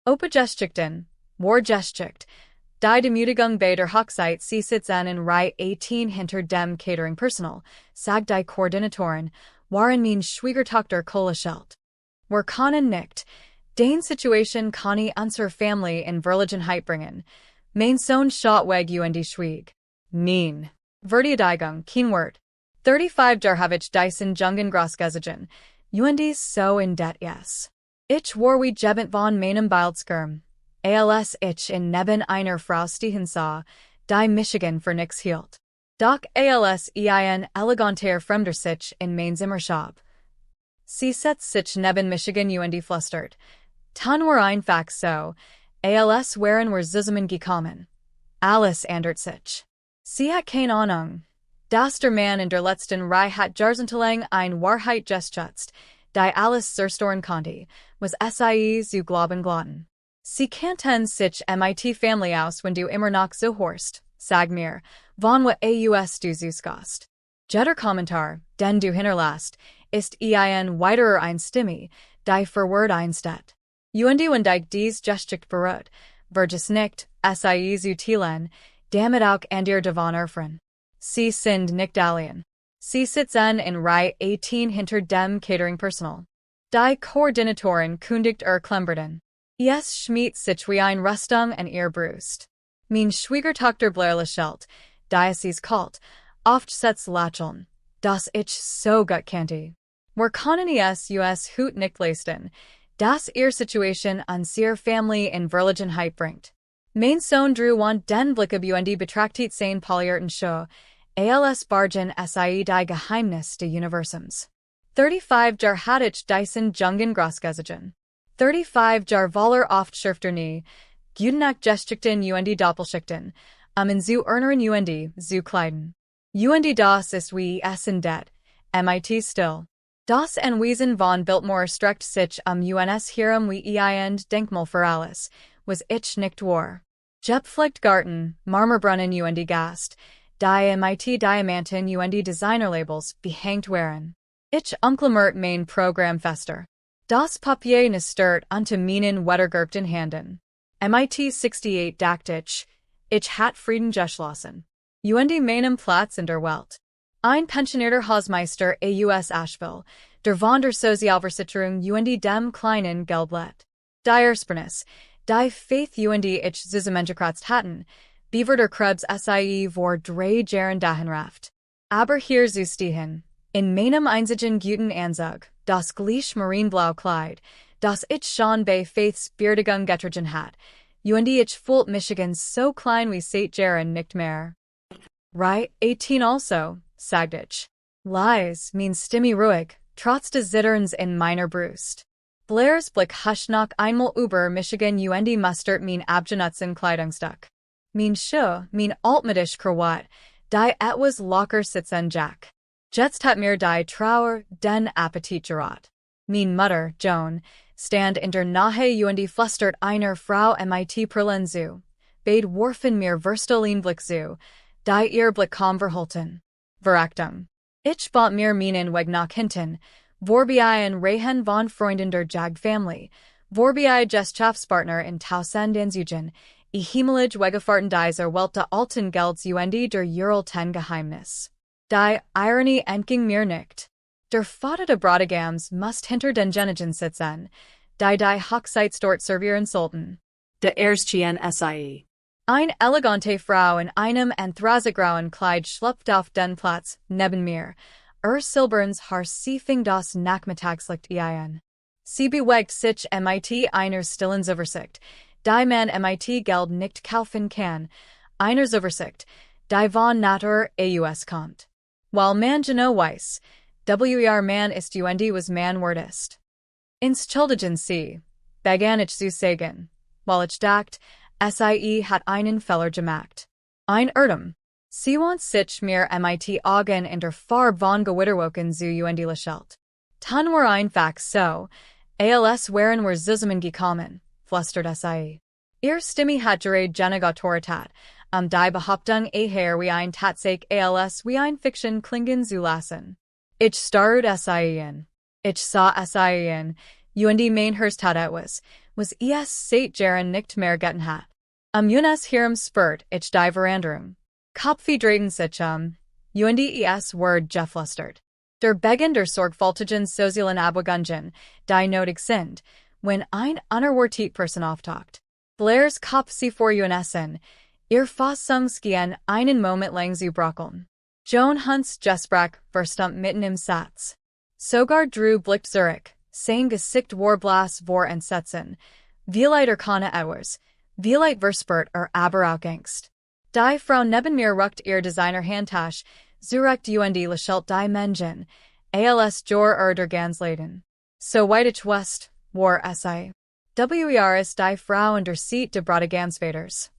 Opa-Geschichten, War-Geschichte, die Demütigung bei der Hochzeit, sie sitzen in Reihe 18 hinter dem Catering Personal, sagt die Koordinatorin, waren meine Schwiegertochter kohlgestellt. Wir können nicht, den Situation kann ich unsere Familie in Verlegenheit bringen. Mein Sohn schaut weg schwieg. Nein. Würde kein Wort. 35 Jarhavich Dyson Jungen Grossgesigen. So in debt yes. Ich war wie jebent von meinem Bildskirm. Als ich in neben einer Frau stehen sah, die Michigan für nix hielt. Doch als elegante Fremde sich in mein Zimmer schab. Sie setzt sich neben Michigan flüstert. Tan war einfach so, als wären wir zusammengekommen. Alles ändert sich. Sie hat keine Ahnung. Dass der Mann in der letzten Reihe hat jahrzehntelang ein Wahrheit geschätzt, die alles zerstören konnte, was sie zu glauben glaubten. Sie kannten sich mit Family aus, wenn du immer noch so horst, sag mir, von wat du suchst. Jeder Kommentar, den du hinterlässt, ist weiterer ein Stimme, die für Wort einsteht. Wenn dich dies Geschichte berührt, vergiss nicht, zu teilen, damit auch andere davon erfahren. Sie sind nicht allein. Sie sitzen in Reihe 18 hinter dem Catering Personal. Die Koordinatorin kündigt Klemberden. Es schmiert sich wie ein Rüstung an ihr Brust. Mein Schwiegertochter Blairlächelt, die es kalt, oft setzt Lächeln, das ich so gut kannte. Wir können es Hut nicht leisten, dass ihr Situation an ihre Familie in Verlegenheit bringt. Mein Sohn drew den Blick ab betrachtet sein polierten Show, als bargen die Geheimnis des Universums. 35 Jar hatte ich Dyson Jungen Grossgesigen. 35 Jar voller oft schürfter nie, Gudenack Geschichten Doppelschichten, in zu erneren zu kleiden. Das ist wie es in det, mit still. Das Wesen von Biltmore streckt sich uns hierum wie Denkmal für alles, was ich nicht war. Jepflicht Garten, Marmorbrunnen Gast, die Diamanten Designerlabels behängt waren. Ich umklammert mein Programm fester. Das Papier nestert unter meinen wettergerbten Handen. MIT 68 dacht ich hat Frieden geschlossen. Meinem Platz in der Welt. Ein pensionierter Hausmeister aus Asheville, der von der Sozialversicherung dem kleinen Geldblatt. Die Ersparnis, die Faith ich zusammengekratzt hatten, beaver der Krebs vor 3 Jahren dahinraft. Aber hier zu stehen, in meinem einzigen guten Anzug, das gleich marinblau Kleid, das ich schon bei Faiths Beerdigung getragen hat, ich fühlt Michigan so klein wie seit Jahren nicht mehr. Right, 18 also, sagt ich. Lies, mein Stimme ruhig, trotz des Zitterns in meiner Brust. Blairs Blick huscht noch einmal über Michigan mustert mein abgenutzten Kleidungsstück. Mein Schuh, mein altmodisch Krawatt, die etwas locker sitzen Jack. Jetzt hat mir die Trauer den Appetit gerat. Mein Mutter, Joan, stand in der Nahe flüstert einer Frau mit Perlen zu. Beid warfen mir Verstolin Blick zu, die ihr Blick kaum verholten. Verachtung. Ich bot mir meinen Weg nach hinten, vorbei in Reihen von Freunden der Jag-Family, vorbei Geschäftspartner in Tausend Anzügen, himmelig weggefahrten dieser Welte alten Gelds der Uralten Geheimnis. Die Ironie entging mir nicht. Der Vater de Brodegams must hinter den Genigen sitzen, die Hochzeitsdort servieren sollten. De Erstchen sie. Eine elegante Frau in einem anthracigrauen Kleid schlüpft auf den Platz neben mir. Silberns Haar sie fing das Nachmittagslicht ein. Sie bewegt sich mit einer stillen Übersicht, die man mit Geld nicht kaufen kann, einer Übersicht, die von Natur aus kommt. While man genau weiß, man ist was man word ist. Ins Childigen sie, begann ich zu sagen, while ich dacht, hat einen Fehler gemacht. Ein Irrtum. Sie want sich mir mit Augen in der Farbe von gewitterwoken zu lächelt. Tan war einfach so, als wären wir zusammengekommen, flüstert Ihr Stimme hat gerade Genegatorität, die Behauptung wie ein Tatsache als wie ein Fiction klingen zu lassen. Ich starrte in. Ich sah in, mein Hörst hat etwas, was seit jaren nicht mehr getan hat. Unes hierum spurt ich die Veranderung. Kopfie drehen sich und word geflüstert. Der Begen der Sorgfaltigen sozialen Abwägungen, die nötig sind, wenn ein unerwartet Person auftaucht. Blairs Kopf sie vor essen, ihr Fassungsgehen einen Moment lang zu brockeln. Joan Hunts Gespräch verstummt mitten im Satz. Sogar Drew blickt zurück, sein Gesicht war blass vor Entsetzen. Vielleicht keine etwas, vielleicht verspürt aber auch Angst. Die Frau neben mir ruckt ihr Designer-Handtasche, zurecht lächelt die Menschen, als jor der Gansleden. So weit ich west, war si. Ist die Frau in der Seat de Bradagamsvaters.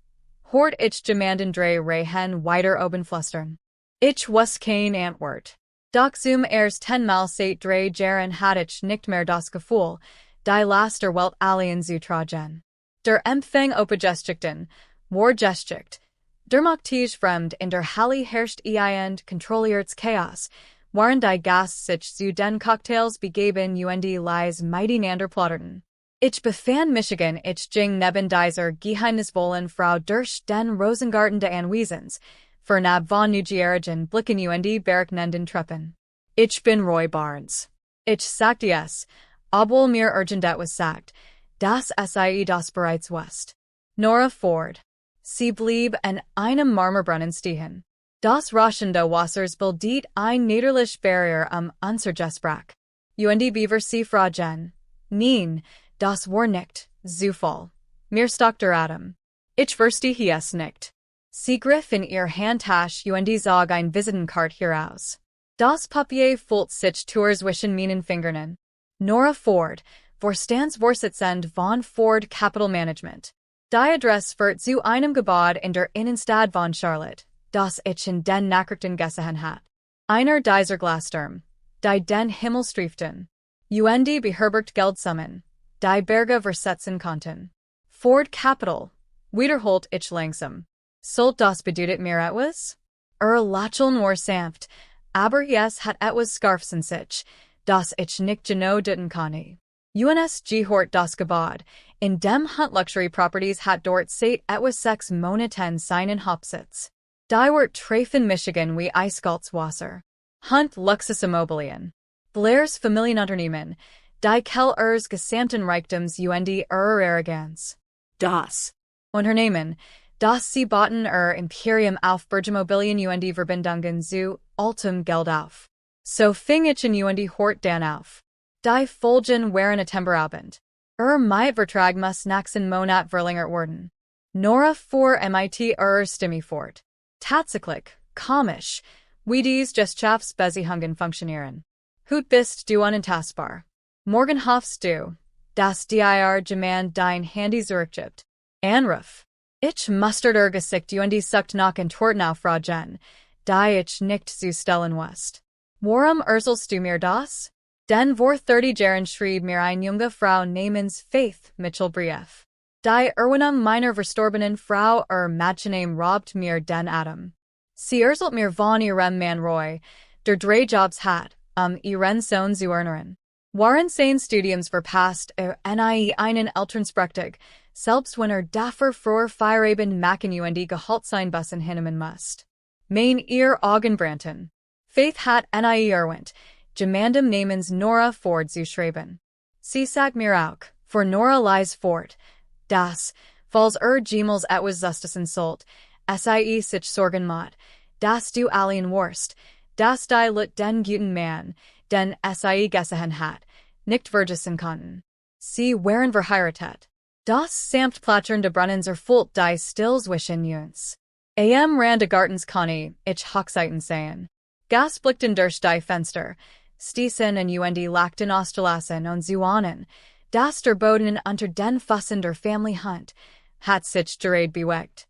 Hort ich gemanden Reihe weiter oben flüstern. Ich wust kein Antwort. Doch zum 10 seit jaren hatte ich nicht mehr das Gefühl, die Laster Welt alien zu tragen. Der Empfang Opa-Geschichten, war Geschichte. Der Machtgefüge Fremde in der Halle herrscht und kontrolliertes Chaos, waren die Gast sich zu den Cocktails begeben und lies miteinander plauderten. Ich befand Michigan, ich ging neben dieser geheimnisvollen Frau durch den Rosengarten de Anwesens, vernab von Neugierigen Blicken und berechnenden Treppen. Ich bin Roy Barnes. Ich sagte es, obwohl mir urgent etwas sagt, das sie das bereits wusste. Nora Ford. Sie blieb an einem Marmorbrunnen stehen. Das Rauschende Wassers bildet ein niederlich Barrier unser Gespräch. Und Beaver sie fragen, nein, das war nicht, Zufall. Mir stockte Atem. Ich verstehe es nicht. Sie griff in ihr Handtasche und zog ein Visitenkarte heraus. Das Papier füllt sich zwischen meinen Fingern. Nora Ford, Vorstandsvorsitzende von Ford Capital Management. Die Adresse wird zu einem Gebäude in der Innenstadt von Charlotte, das ich in den Nachrichten gesehen hat. Einer dieser Glasturm, die den Himmel streiften. Und beherbergt Geldsummen, die Berge versetzen konnten. Ford Capital, wiederholt ich langsam. Sollt das bedeutet mir etwas? Lacheln nur sanft, aber es hat etwas Scarfsen sich, das ich nicht genau deuten kann. Uns gehört das Gebäude, in dem Hunt Luxury Properties hat dort seit etwas 6 Monaten seinen Hauptsitz. Die wird treffen Michigan wie eiskaltes Wasser. Hunt Luxusimmobilien. Blairs Familienunternehmen, die Kellers gesamten Reichtums und Arroganz. Das Unternehmen, das sie bauten Imperium auf Bergemobilien und Verbindungen zu altem Geld auf. So fing ich in und hort dann auf. Die Folgen waren Temperabend. Vertrag muss nächsten Monat verlängert worden. Nora vor mit Stimme fort. Tatsächlich, komisch, wie dies Gesellschaftsbeziehungen funktionieren. Hut bist du unantastbar. Morgen hoffst du, dass dir jemand dein Handy zurückgibt. Anruf. Ich mustert Gesicht und sucht nach Antworten auf Fragen, die ich nicht zu stellen wusste. Warum erzählst du mir das? Denn vor 30 Jahren schrieb mir eine junge Frau namens Faith Mitchell Brief. Die meiner verstorbenen Frau Mädchen raubt mir den Atem. Sie erzählt mir von ihrem Mann Roy, der 3 Jobs hat, ihren Sohn zu ernähren. Waren sein Studiums verpasst, einen Elternsprechtig, selbst wenn dafür vor Feierabend machen und Gehalt sein Bussen hinnehmen musst. Mein ihr Augenbrannten. Faith hat erwähnt, gemandem namens Nora Ford zu schreiben. Sie sagt mir auch, for Nora lies fort, das, falls Gmails etwas Justus insult, sie sich Sorgen macht, dass du allen Wurst, dass die Lut den guten Mann, den sie gesehen hat, nicht vergessen konnten. Sie waren verheiratet. Das samt plätschernde Brunnens erfüllt die still zwischen uns. Rande Gartens Conny, ich Hochzeiten sehen. Gas blickten durch die Fenster, stießen und lachten Ostelassen und Zuanen, das der Boden unter den Fassen der Family Hunt, hat sich gerät bewegt.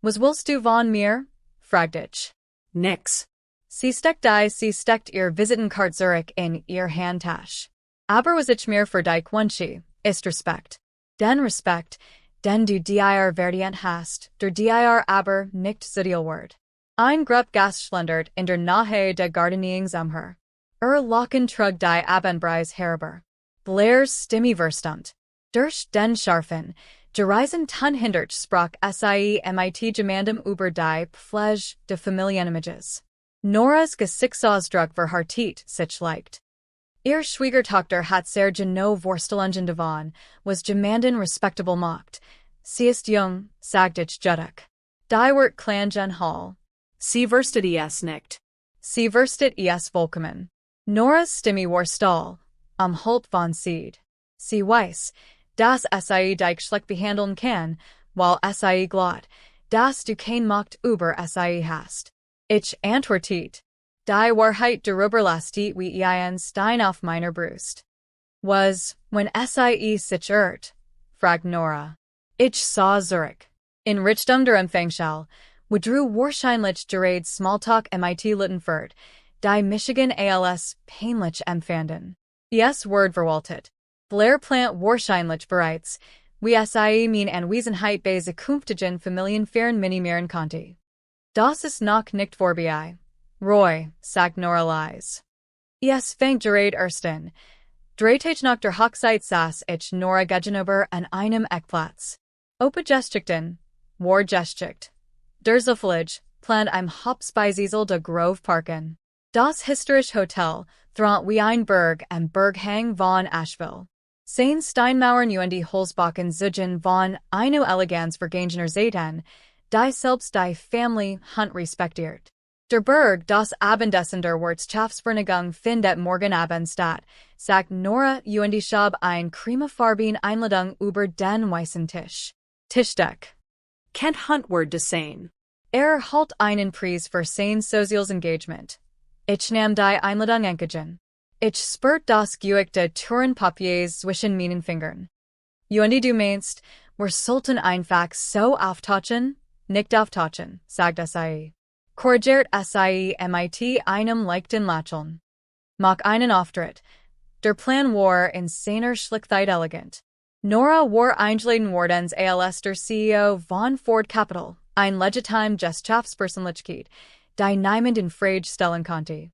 Was willst du von mir? Fragte ich. Nix. Sie steckt ihr Visitenkarte zurück in ihr Handtasche. Aber was ich mir für dich wünsche, ist Respekt. Den Respekt, den du dir verdient hast, der dir aber nicht zuteil wird. Ein Grupp Gast schlendert in der Nähe der Gardeningsumher. Locken trug die Abendbreis herüber. Blairs Stimme verstummt. Durch den scharfen, gereisen tun hindert sprach sie mit gemandem über die Pflege de Familienimages. Nora's Gesichtsausdruck verhartet sich leicht. Ihr Schwiegertochter hat sehr genau Vorstelungen davon, was gemanden respectable macht. Sie ist jung, sagt ich judik. Die wird klangen hall. Sie verstet es nicht. Sie verstet es vollkommen. Nora's Stimme war stahl, Holt von Seed. Sie weiß, dass sie dich schlecht behandeln kann, weil sie glaubt, dass du kein Macht über sie hast. Ich antwortet. Die Wahrheit darüber lasst wie ein Stein auf meiner Brust. Was, wenn sie sich irrt? Fragt Nora. Ich sah Zurich. In Richtung der Empfangschall, wodru wahrscheinlich gerade Smalltalk mit Littenfurt, die Michigan als peinlich empfanden. Es Word verwaltet. Lehrplant wahrscheinlich bereits, wie sie min Anwesenheit bei zukünftigen Familienfeiern minimieren konnte. Das ist noch nicht vorbei. Roy, sagt Nora leise. Es fängt gerade ersten. Drehtag nach der Hochzeit saß ich Nora gegenüber an einem Eckplatz. Opa-Geschichten, war Geschichte. Der Zufällig, plant Hauptspeisesel de Grove Parken. Das historische Hotel, thront wie ein Berg am Berghang von Asheville. Sein Steinmauern und die Holzbacken zugen von eine elegans vergangener Zeiten, die selbst die Family Hunt respektiert. Der Berg das Abendessen der Wirtschaftsvereinigung findet morgen Abend statt, sagt Nora und ich habe ein cremefarben Einladung über den weißen Tisch. Tischdeck. Kennt Hunt Word sein. Halt einen Preis für sein soziales Engagement. Ich nahm die Einladung entgegen. Ich spürt das Gewicht de Tourenpapiers zwischen meinen Fingern. Und du meinst, wir sollten einfach so auftauchen? Nicht auftauchen, sagt sie. Korrigiert sie mit einem leichten Lächeln. Mach einen Auftritt. Der Plan war in seiner Schlichtheit elegant. Nora war eingeladen worden als der CEO von Ford Capital, ein legitime Geschäftspersönlichkeit, die niemand in Frage stellen konnte.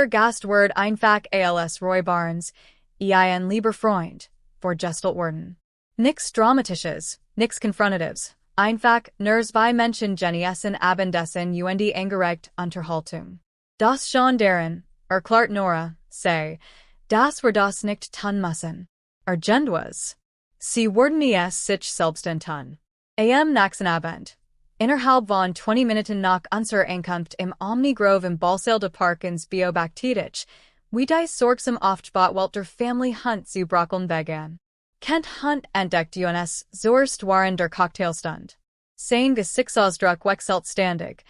Gast wird einfach als Roy Barnes, ein lieber Freund, vorgestellt worden. Nix Dramatisches, nix Konfrontatives, einfach nur zwei Menschen genießen Abendessen und die angeregte Unterhaltung. Das schon darin, erklärt Nora, sei, das wir das nicht tun müssen. Was? Sie werden es sich selbst tun. Nächsten Abend. Innerhalb von 20 Minuten nach unserer Ankunft im Omni-Grove im Ballsaal de Park ins Beobachtet, wie die sorgsam Aufgebot wollt der Family Hunt zu brockeln begann. Kent Hunt entdeckt uns zuerst waren der Cocktailstund. Sein Gesichtsausdruck wechselt ständig.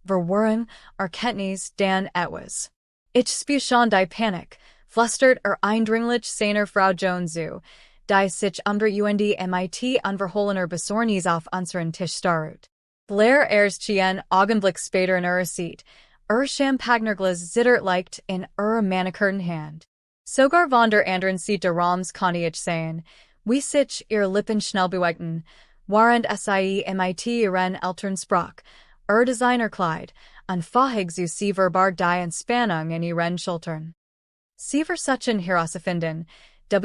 Verwirrung, Erkenntnis, dann etwas. Ich spür schon die Panik, flüstert eindringlich seiner Frau Jones zu, die sich und mit unverhohlener Besorgnis auf unseren Tisch starrt. Blair erst Augenblick später in Seat, Champagnerglas zittert leicht in manicurten Hand. Sogar von der anderen Seat der Raums konnte ich sehen, wie sich ihr Lippen schnell bewegten, während sie mit ihren Eltern sprach, Designerkleid, anfahig zu sie verbarg die Entspannung in ihren Schultern. Sie versuchen herauszufinden, du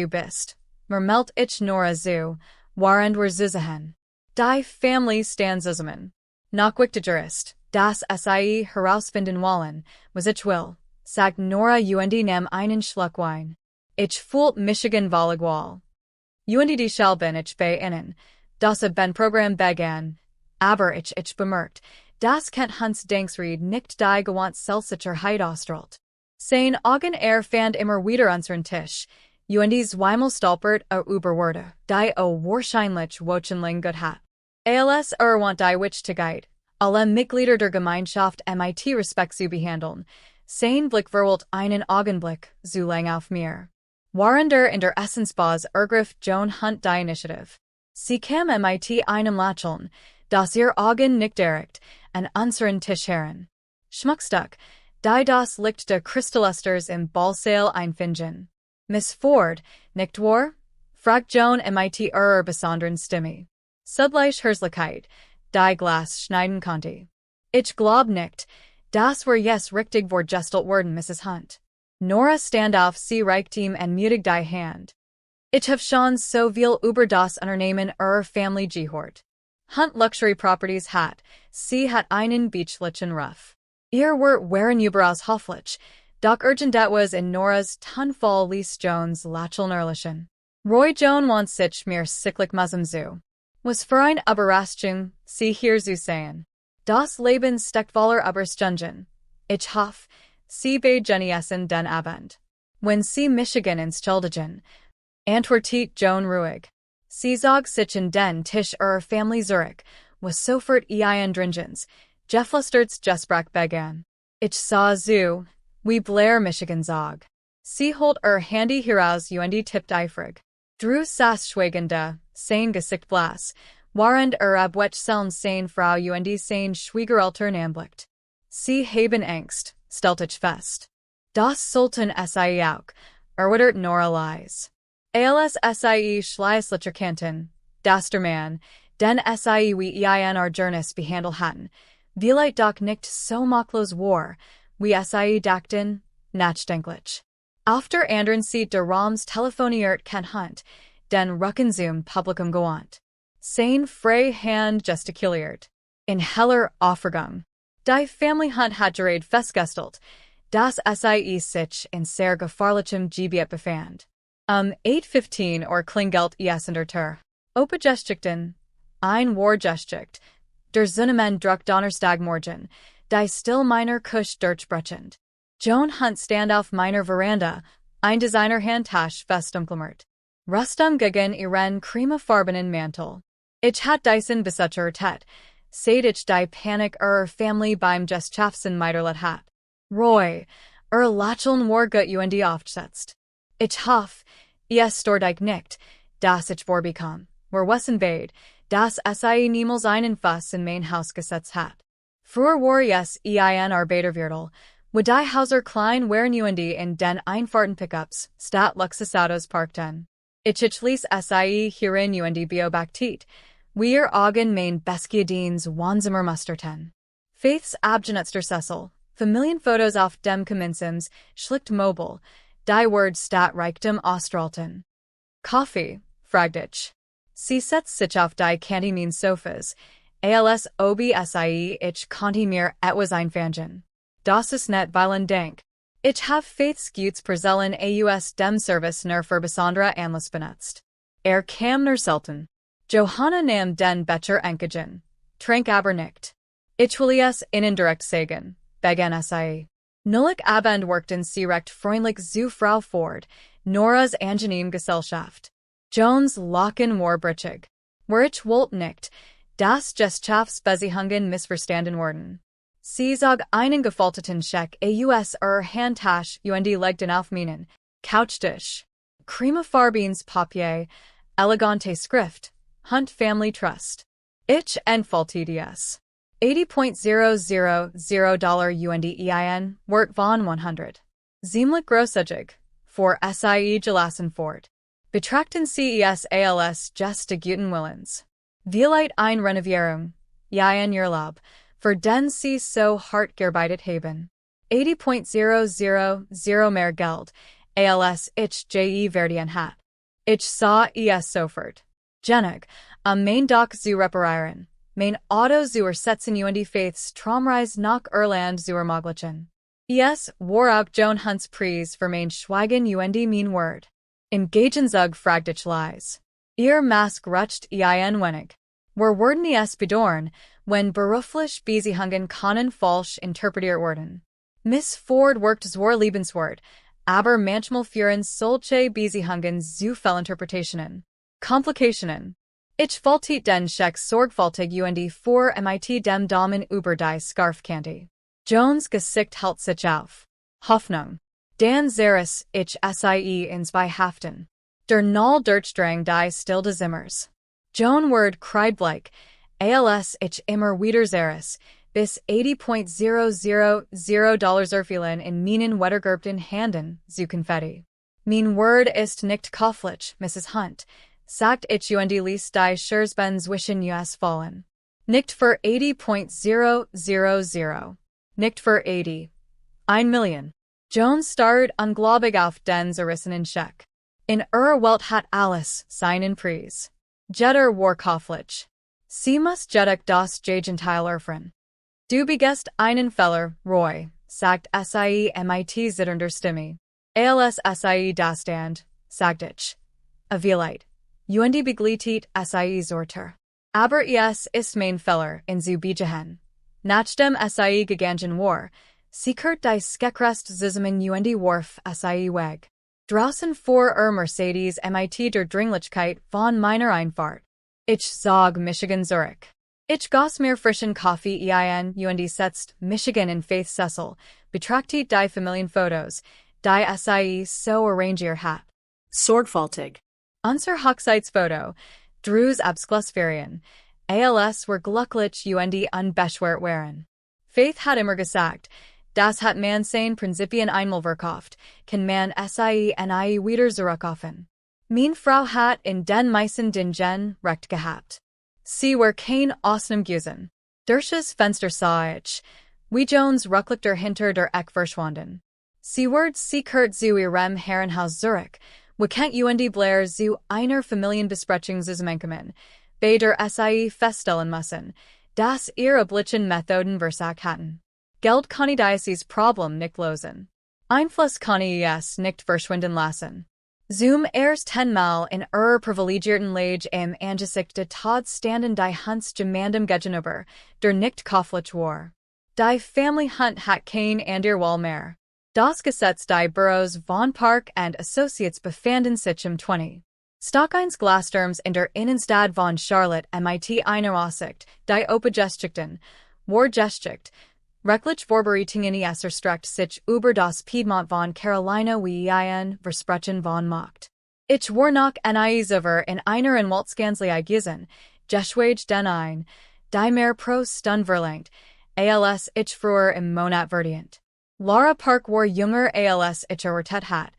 bist, murmelt ich Nora zu, während wir zusammen. Die Family stand zusammen. Nachwichtigerist, das sie herausfinden wollen, was ich will, sagt Nora und nahm einen Schluck Wein. Ich fühlt Michigan Volleyball. Und die Schalben ich bei ihnen, das ben Programm begann, aber ich bemerkt, das Kent Hunts Denksried nicht die gewandt Selsicherheit ausstrahlt. Sein Augen fand immer wieder unseren Tisch, und zweimal stolpert über Würde, die wahrscheinlich Wochenling gut hat. Als want die Witch zu geit, alle Mitglieder der Gemeinschaft mit Respekt zu behandeln, sein Blick verweilt einen Augenblick, zu lang auf mir. Warender in der Essensbars ergriff Joan Hunt die Initiative. Sie kam mit einem Lächeln, das ihr Augen nicht direkt, an unseren Tisch heran. Schmuckstück, die das Licht der Kristallesters im Ballsaal einfinden. Miss Ford, nicht wahr? Fragt Joan mit besonderen Stimme. Sudleich Herzlichkeit, die Glas schneiden konnte. Ich glaub nicht, das war yes richtig vorgestellt worden, Mrs. Hunt. Nora stand auf, sie reicht ihm mutig die Hand. Ich have schon so viel über das Unternehmen Family gehört. Hunt luxury properties hat, sie hat einen beachlichen Ruf. Ihr waren überaus hofflich, doch urgent was in Nora's Tunfall Lies Jones Lachelnerlichen. Roy Joan want sich mir cyclic Musum zu. Was für ein Überraschung, sie hier zu sehen. Das Leben steckt voller Überstunden. Ich hoffe, sie bei Jenny Essen den Abend. Wenn sie Michigan ins Childigen. Antwortet Joan ruhig. Sie zog sich in den Tisch Family Zurich, was sofort ein dringens, Geflüsterts Gespräch begann. Ich sah zu, wie Blair Michigan zog. Sie holt Handy heraus und tippt eifrig. Drew saß schweigende, sein Gesicht blass, warend abwechselnd sein Frau und sein Schwiegereltern anblickt. Sie haben Angst, stellt ich fest. Das sollten sie auch, erwidert Nora leise. Als sie schließlicher Kanten, das der Mann, den sie wie in Journeys behandelt hatten, vielleicht doch nicht so machtlos war, wie sie dachten, nachdenklich. Auf der anderen Seite der Raums telefoniert Ken Hunt, den Rückenzum Publikum gewandt. Sein frei Hand gestikuliert. In heller Aufregung. Die Family Hunt hat gerade festgestellt, dass sie sich in sehr gefahrlichem Gebiet befand. 8:15 klingelt es in der Tür. Opa-Geschichten, ein Geschichte, der Zunnemann druck Donnerstagmorgen, die still meiner Kusch durchbrechend. Joan Hunt stand auf meiner Veranda, ein Designer-Handtasch festumklammert. Rustum gegen ihren cremefarbenen Mantel. Ich hat Dyson besuchert, seit ich die Panik Family beim Gestschafsen meiderlet hat. Roy, Lacheln war gut und aufgesetzt. Ich hoffe, es stört euch nicht, dass ich vorbekam, wissen bade, dass sie niemals einen Fuss in mein Haus gesetzt hat. Früher war es ein Arbeiterviertel, wo die Hauser klein waren und in den einfachen Pickups, statt Luxusautos parkten. Ich ließ sie hierin und beobachtet, wir Augen mein Beskiadins Wansimer musterten. Faiths abgenutzter Cecil, Familienfotos auf dem Gemeinsams, schlicht mobil, die Word statt Reichtum Australten. Coffee, fragt ich. Sie setzt sich auf die Cantimene Sofas, als ob sie ich konnte mir etwas einfangen. Das ist net violent denk. Ich have Faiths Gutes Perzellen aus dem Service nur für besondere Anlass benutzt. Kam nur selten. Johanna nahm den Becher enkigen. Trank aber nicht. Ich will es ihnen direkt sagen, begann sie. Nullig Abend workten sie recht freundlich zu Frau Ford, Noras angenehm Gesellschaft. Jones Locken war brichig. Ich wollte nicht, dass Gesellschaftsbeziehungen missverstanden wurden. Sie zog einen gefalteten Scheck aus Handtasch und legten auf meinen Couchtisch. Cremefarbens Papier, elegante Schrift, Hunt Family Trust. Ich entfaltete es. $80.000 UNDEIN, Wort von 100. Ziemlich großzügig, für sie gelassen fort. Betrachten Sie es als just guten Willens. Vielleicht ein Renovierung, ein Urlaub, für den Sie so hart gearbeitet haben. $80.000 mehr Geld, als ich verdienen hat. Ich sah es sofort. Genug, mein Dock zu reparieren. Mein Auto zu ersetzen und Faiths Traumreise nach Irland zu ermöglichen. Es war auch Joan Hunts Preis für mein Schweigen und mein Wort. Im Gegenzug fragt ich leise. Ihr Mask rutscht ein wenig. Wurden es bedorn, wenn beruflich Beziehungen können falsch interpretiert wurden. Miss Ford worked zur Lebenswort, aber manchmal führen solche Beziehungen zu Fehlinterpretationen. Komplikationen. Ich faltet den Scheck sorgfältig und vor mit dem Daumen über die Scarfkante. Jones Gesicht hält sich auf. Hoffnung. Dan Zaris ich sie ins Beihaften. Der Null Durchdrang die still des Zimmers. Joan Word kreidbleich, als ich immer wieder Zaris, bis $80.000 erfielen in meinen wettergerbten Handen, zu Konfetti. Mein Word ist nicht kauflich, Mrs. Hunt, sagt ich und ließ die Scherzben zwischen us fallen. Nicht für $80.000. Nicht für 80. 1 Million. Jones starrt ungläubig auf den zerrissenen Scheck. In Welt hat alles, sein in Pries. Jetter war Kauflich. Sie muss jeduk das Gegenteil erfren. Du begest einen Feller, Roy, sagt sie mit zitternder Stimme. Als sie das stand, sagt ich. Avilite. Und beglietet sie Zorter. Aber es ist mein Feller in zu begehen. Nachdem sie gegangen war, siekert die Skeckrest zusammen und warf sie weg. Draußen vor Mercedes mit der Dringlichkeit von meiner Einfahrt. Ich zog Michigan Zurich. Ich goss mir frischen Kaffee und setzt Michigan in Faith Cecil, betrachtet die Familienfotos, die sie so arrangiert hat. Sorgfältig. Unser Hochzeitsfoto, Drews Abschlussferien, als were glücklich und unbeschwert waren. Faith hat immer gesagt, das hat man sein Prinzipien einmal verkauft, kann man sie nie wieder zurückkaufen. Meine Frau hat in den meisten Dingen recht gehabt. Sie war kein Ausnahmegewesen. Durch Fenster sah ich, wie Jones Rücklichter hinter der Eck verschwanden. Sie ward siekert zu ihrem Herrenhaus Zurich, wo kennt und Blair zu einer Familienbesprechung zusammenkommen, bei der sie feststellen müssen, dass ihre Blitzen Methoden versagt hatten. Geld kann dieses Problem nicht lösen. Einfluss kann es nicht verschwinden lassen. Zum ersten Mal in privilegierten Lage im Angesicht de Todd standen die Hunts gemeinsam gegenüber, der nicht kauflich war. Die Family Hunt hat kein anderer mehr. Das Gesetz die Büros von Park and Associates befanden sich im 20. Stockheins Glassturms in der Innenstadt von Charlotte mit einer Aussicht, die Opa-Geschichten, Geschichte, rechtlich Vorbereitungen erstreckt sich über das Piedmont von Carolina wie Versprechen von Macht. Ich war noch über in einer in Waltzgansli gesehen, geschweige denn ein, die mehr pro Stund verlangt, als ich früher im Monat verdient. Laura Park war jünger als ich erwartet hat,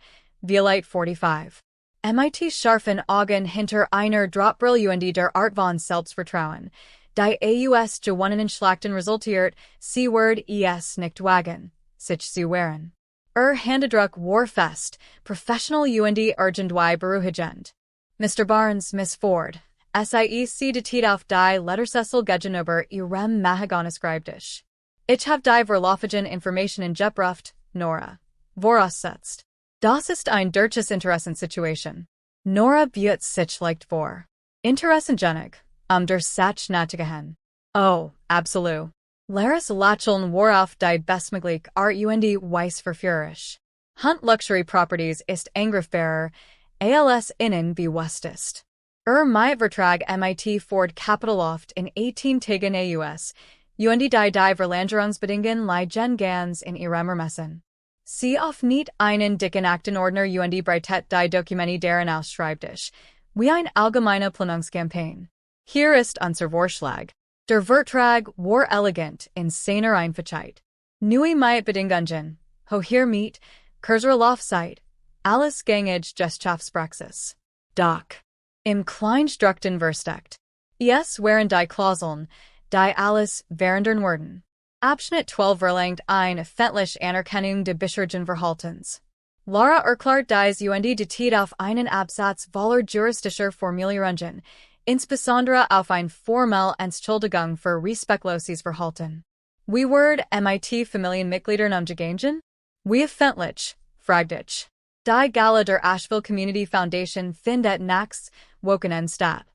vielleicht 45. Mit scharfen Augen hinter einer Drahtbrille und der Art von Selbstvertrauen, die aus gewonnenen Schlachten resultiert, sie ward es nicht wagen, sich zu wehren. Handedruck war fest, professional und irgendwie beruhigend. Mr. Barnes, Miss Ford, sie datet auf die Lettercecil gegenüber ihrem Mahagana schreibtisch. Ich hab die verlaufen Informationen geprüft, Nora. Voraussetzt. Das ist ein durchaus interessant Situation. Nora bietet sich leicht vor. Interessengenig, der Satz nachzugehen. Oh, absolut. Laris Lacheln war auf die bestmöglich Art und Weise verführerisch. Hunt Luxury Properties ist Angriffbearer, als innen bewusst ist. Vertrag mit Ford Capital oft in 18 Tagen aus, und die Verlangerungsbedingungen liegen ganz in ihrem Ermessen. Sie auf nicht einen dicken Aktenordner und breitet die Dokumente deren Ausschreibtisch, wie ein allgemeine Planungskampagne. Hier ist unser Vorschlag. Der Vertrag war elegant in seiner Einfachheit. Nui mit Bedingungen, ho hier mit, Kursor Laufzeit, alles gängig Gesellschaftspraxis. Doc. Im Kleinstruchten versteckt. Es waren die Klauseln, die alles verändern würden. Abschnitt 12 verlangt eine öffentliche Anerkennung de Bischergen Verhaltens. Laura erklärt dies und datet auf einen Absatz voller juristischer Formulierungen, insbesondere auf ein formelle Entschuldigung für respektloses Verhalten. Wie word mit Familienmitgliedern umgegangen? Wie öffentlich, fragt ich. Die Gala der Asheville Community Foundation findet nächstes Wochenende statt.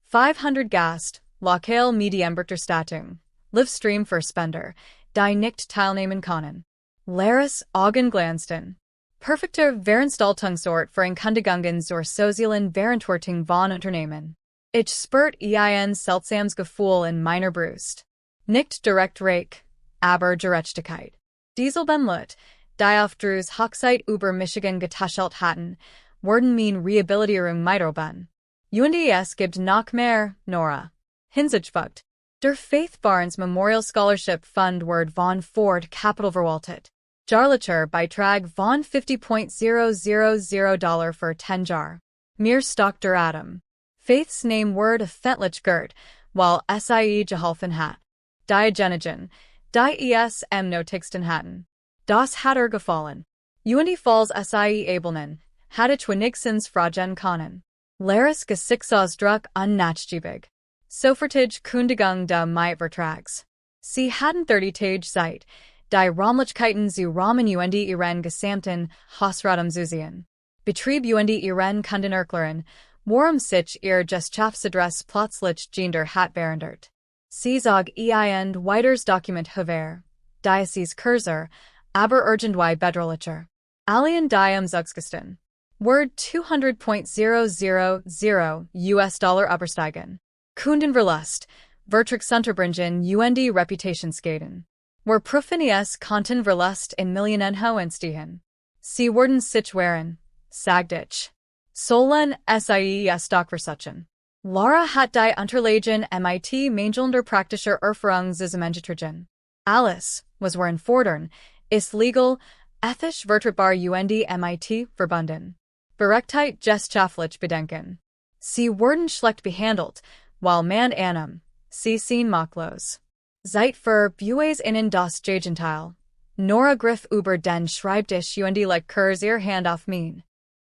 500 Gast, lokal Medienberichterstattung, Livestream für Spender, die nicht teilnehmen können. Laris Augenglansten. Perfekter Veranstaltungsort für Ankündigungen zur sozialen Verantwortung von Unternehmen. Ich spürt ein seltsames Gefühl in meiner Brust. Nicht direkt Reich, aber Gerechtigkeit. Dieselbenlut, die auf Drews Hochzeit über Michigan getaschelt hatten, wurden min Rehabilitierung mittelben. Und es gibt noch mehr, Nora. Hinzugefügt. Der Faith Barnes Memorial Scholarship Fund word von Ford Capital verwaltet. Jahrlicher Beitrag von $50.000 für 10 Jahre. Mir Stock der Atom. Faith's name word öffentlich gert, while sie geholfen hat. Die Genigen, die no Notigsten hatten. Das hat gefallen. Und falls sie abelnen, hatte wenigstens Fragen können. Laris Gesichtsausdruck unnachgiebig. Sofertige Kundigung der Mietvertrags. Sie hatten 30 Zeit, die Räumlichkeiten zu Rahmen und ihren gesamten Hausratum zu sehen. Betrieb und ihren Kunden erklären, worum sich ihr Gesellschaftsadress plötzlich gender hat verändert. Sie zog ein weiteres Dokument hervor, Diocese Cursor, aber irgendwie bedrohlicher. Alien die Zugsgesten. Word 200.000 US$ übersteigen. Kundenverlust, Vertragsunterbringen und Reputationsschäden. Were Profinies konnten Verlust in Millionen hohenstehen. Sie wurden sich wehren, sagt ich. Sollen SIES Stockversuchen. Lara hat die Unterlagen MIT mangelnder praktischer Erfahrung zusammengetragen. Alles, was waren fordern, ist legal, ethisch vertretbar und MIT verbunden. Berechtheit gesellschaftlich bedenken. Sie wurden schlecht behandelt, while man einem, sie sind machtlos. Zeit für Bues innen das Gegenteil. Nora Griff über den Schreibtisch und like Kurs ihr Hand auf mein.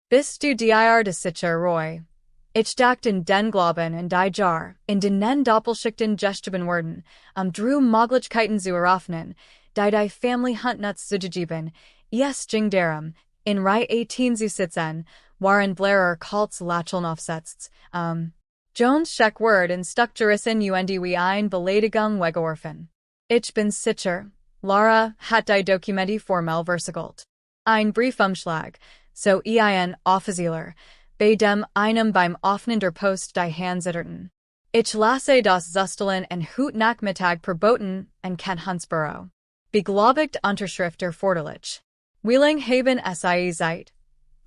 Bist du dir de sicher Roy? Ich dachte in den Glauben und die Jar, in den Doppelschichten Gesteben werden, Drew Möglichkeiten zu eröffnen, die Family Huntnuts zu geben, es ging darum, in Reihe 18 zu sitzen, waren Blarer Kaltz Lacheln aufsetzt, Jones Scheck Word und Stuckgerissen und wie ein Beleidigung weggeworfen. Ich bin sicher, Lara hat die Dokumenti formell versiegelt. Ein Briefumschlag, so ein offizieller, bei dem einem beim Öffnen der Post die Hand zitterten. Ich lasse das Zustellen en Hut Nachmittag verboten en Kent Huntsborough. Beglaubigt Unterschrift erforderlich. Wheeling haben sie Zeit?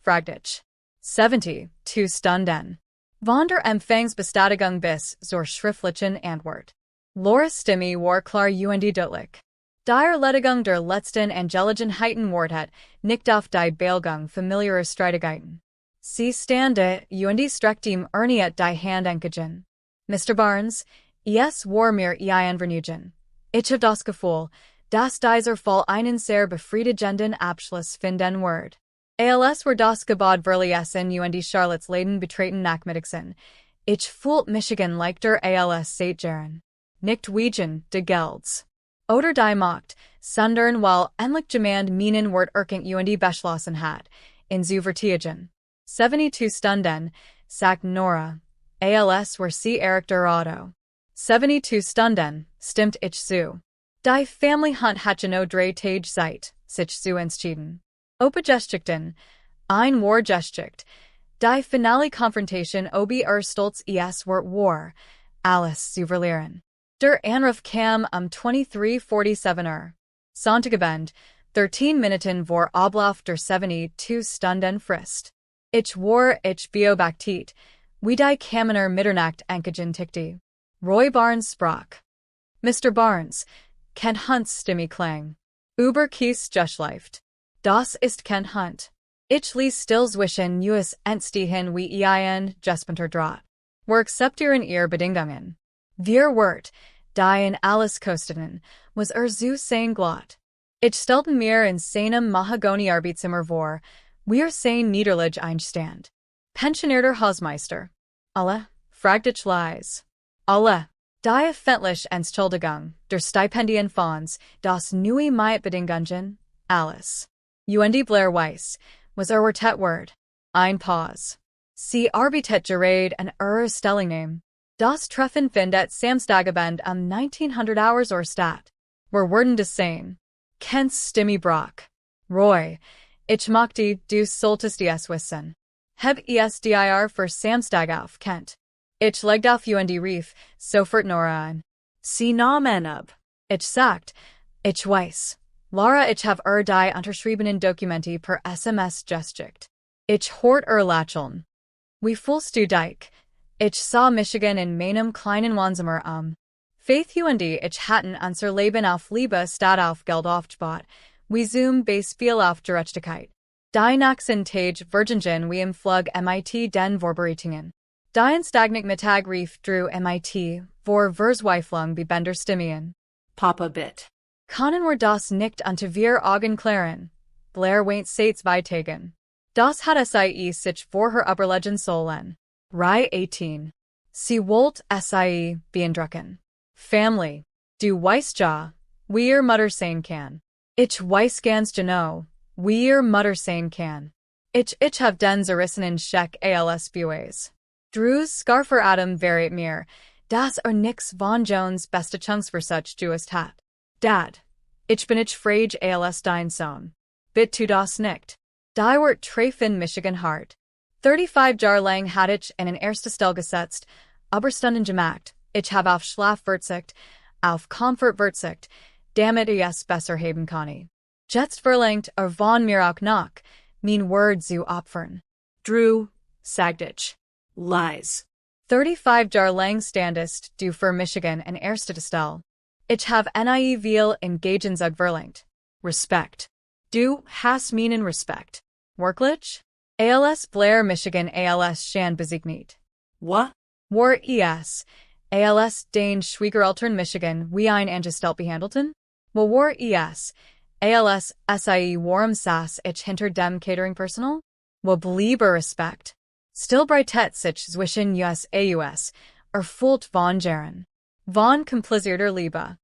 Fragt ich. 72 Stunden. Von der Empfangsbestätigung bis zur schriftlichen Antwort. Loris Stimme war klar und deutlich. Die Erledigung der letzten Angelegenheiten hat nicht auf die Beilgung familiärer Streitigkeiten. Sie stande und streckt ihm erneut die Hand entgegen. Mr. Barnes, es war mir ein Vergnügen. Ich hab das Gefühl, dass dieser Fall einen sehr befriedigenden Abschluss finden wird. Als war das Gebot verließen und Charlottes Leben betreten Nachmittagsen. Ich fühlt Michigan leichter als seit Jahren. Nicht wegen de Gelds. Oder die Macht, sondern weil endlich jemand meinen Wort erkennt und beschlossen hat, in zu vertigen. 72 Stunden, sagt Nora. Als war sie Eric der Auto. 72 Stunden, stimmt ich zu. Die Family Hunt hat no drei Tage Zeit, sich zu entschieden. Opa-Geschichten, ein Geschichte, die finale Konfrontation ob Stolz es Wort war, alles zu verlieren. Der Anruf kam 23:47 Sonntagabend, 13 Minuten vor Ablauf der 72 Stunden Frist. Ich war ich beobachtet, wie die Kamener Mitternacht angekündigte. Roy Barnes sprach. Mr. Barnes, Kent Hunts Stimme klang. Über Kies geschleift. Das ist Kent Hunt. Ich ließ stills wischen us entstehen wie ein Gespenter Draht. Wir akzeptieren ihr Bedingungen. Wir Wort, die in alles kosteten, was zu sein glatt. Ich stellten mir in seinem Mahagoni Arbeitszimmer vor, wir sein niederlich einstand. Pensionierter Hausmeister. Alle, fragt ich leise. Alle, die öffentlich Entschuldigung, der Stipendienfonds, das neue Mietbedingungen, alles. Und Blair Weiss, was Wort, ein Pause. Sie arbeitet gerade an Stellingnahme. Das Treffen findet Samstagabend 1900 Hours or Stat. Wir werden das sehen. Kent's Stimme brach. Roy, ich möchte, du solltest es wissen. Heb es dir für Samstag auf, Kent. Ich legte auf und rief, sofort Nora ein. Sie nahmen ab. Ich sagt, ich weiß. Lara, ich have die unterschriebenen Dokumenti per SMS geschickt. Ich hort lacheln. Wie fühlst du dich? Ich sah Michigan in meinem kleinen Wohnzimmer Faith und ich hatten unser Leben auf Liebe statt auf Geld aufgebaut, wie zum Beispiel auf Gerechtigkeit. Die nächsten Tage Virgingen wie im Flug MIT den Vorbereitungen. Die Stagnik Mittag rief drew MIT, vor Verzweiflung bebender Stimmien. Papa bit. Können wir das nicht unter wir Augen klären? Blair weint Sates beitagen. Das hat sie sich vor her überlegen sollen. Reihe 18. Sie wollte sie beeindrucken. Family. Du weißt ja, wie ihr Mutter sein kann. Ich weiß ganz genau, wie ihr Mutter sein kann. Ich have den zerrissenen Scheck als Bues. Drus Scarfer Adam verrät mir, dass nix von Jones beste Chunks für such Juist hat. Dad. Ich bin ich frage als dein Sohn. Bit to das nicht. Die wort treffen Michigan hart. 35 Jahre lang hat ich in ein erste Stelle gesetzt, aber Stunden gemacht. Ich habe auf Schlaf verzicht, auf Comfort verzicht, damit es besser haben kann. Jetzt verlangt von mir auch noch, mein Wort zu opfern. Drew, sagt ich. Lies. 35 Jahre lang standest du für Michigan in erste Stelle. Ich habe nie viel engagen zu verlangt. Respect. Du hast meinen Respekt. Wirklich? Als Blair Michigan als Shan besiegt. What? War als Dane Schwiegereltern Michigan wie ein Angestellt behandelten? Wo war als sie warm saß ich hinter dem Catering Personal? Wo bliebe Respekt? Still breitet sich zwischen us erfüllt von Jaren. Von komplizierter Liebe.